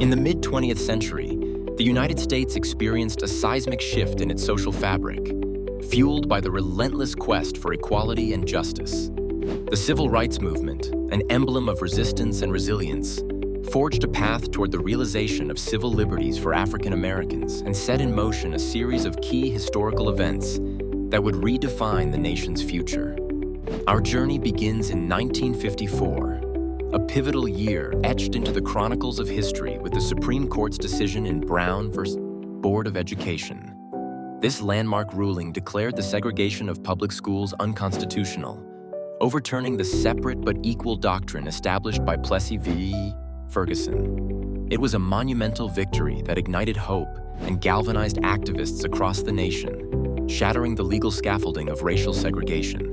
In the mid-20th century, the United States experienced a seismic shift in its social fabric, fueled by the relentless quest for equality and justice. The Civil Rights Movement, an emblem of resistance and resilience, forged a path toward the realization of civil liberties for African Americans and set in motion a series of key historical events that would redefine the nation's future. Our journey begins in 1954, a pivotal year etched into the chronicles of history with the Supreme Court's decision in Brown v. Board of Education. This landmark ruling declared the segregation of public schools unconstitutional, overturning the separate but equal doctrine established by Plessy v. Ferguson. It was a monumental victory that ignited hope and galvanized activists across the nation, shattering the legal scaffolding of racial segregation.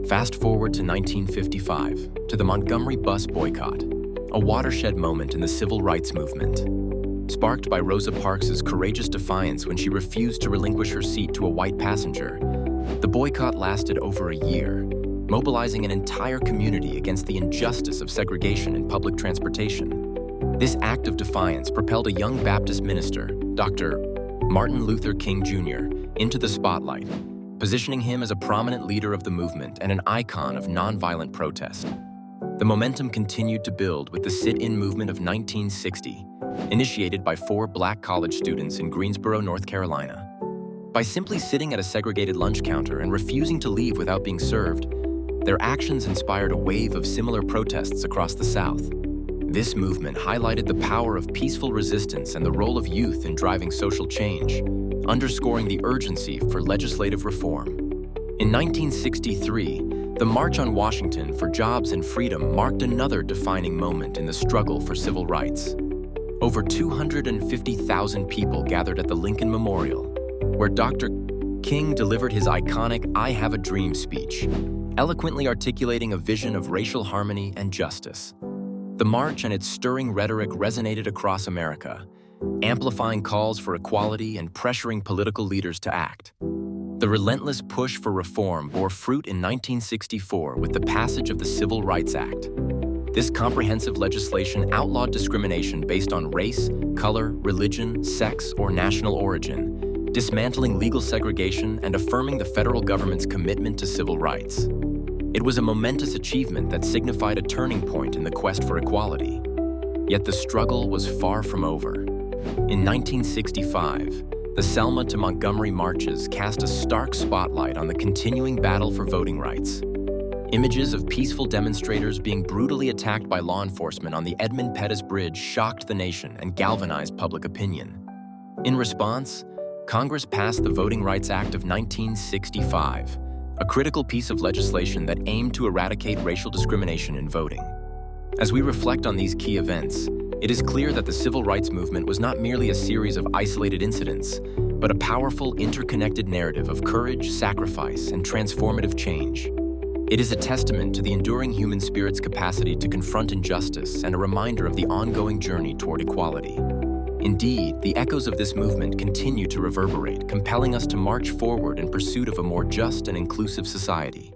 Fast forward to 1955, to the Montgomery bus boycott, a watershed moment in the civil rights movement. Sparked by Rosa Parks' courageous defiance when she refused to relinquish her seat to a white passenger, the boycott lasted over a year, mobilizing an entire community against the injustice of segregation in public transportation. This act of defiance propelled a young Baptist minister, Dr. Martin Luther King Jr., into the spotlight, positioning him as a prominent leader of the movement and an icon of nonviolent protest. The momentum continued to build with the sit-in movement of 1960, initiated by 4 black college students in Greensboro, North Carolina. By simply sitting at a segregated lunch counter and refusing to leave without being served, their actions inspired a wave of similar protests across the South. This movement highlighted the power of peaceful resistance and the role of youth in driving social change, underscoring the urgency for legislative reform. In 1963, the March on Washington for Jobs and Freedom marked another defining moment in the struggle for civil rights. Over 250,000 people gathered at the Lincoln Memorial, where Dr. King delivered his iconic "I Have a Dream" speech, eloquently articulating a vision of racial harmony and justice. The march and its stirring rhetoric resonated across America, amplifying calls for equality and pressuring political leaders to act. The relentless push for reform bore fruit in 1964 with the passage of the Civil Rights Act. This comprehensive legislation outlawed discrimination based on race, color, religion, sex, or national origin, dismantling legal segregation and affirming the federal government's commitment to civil rights. It was a momentous achievement that signified a turning point in the quest for equality. Yet the struggle was far from over. In 1965, the Selma to Montgomery marches cast a stark spotlight on the continuing battle for voting rights. Images of peaceful demonstrators being brutally attacked by law enforcement on the Edmund Pettus Bridge shocked the nation and galvanized public opinion. In response, Congress passed the Voting Rights Act of 1965, a critical piece of legislation that aimed to eradicate racial discrimination in voting. As we reflect on these key events, it is clear that the civil rights movement was not merely a series of isolated incidents, but a powerful, interconnected narrative of courage, sacrifice, and transformative change. It is a testament to the enduring human spirit's capacity to confront injustice and a reminder of the ongoing journey toward equality. Indeed, the echoes of this movement continue to reverberate, compelling us to march forward in pursuit of a more just and inclusive society.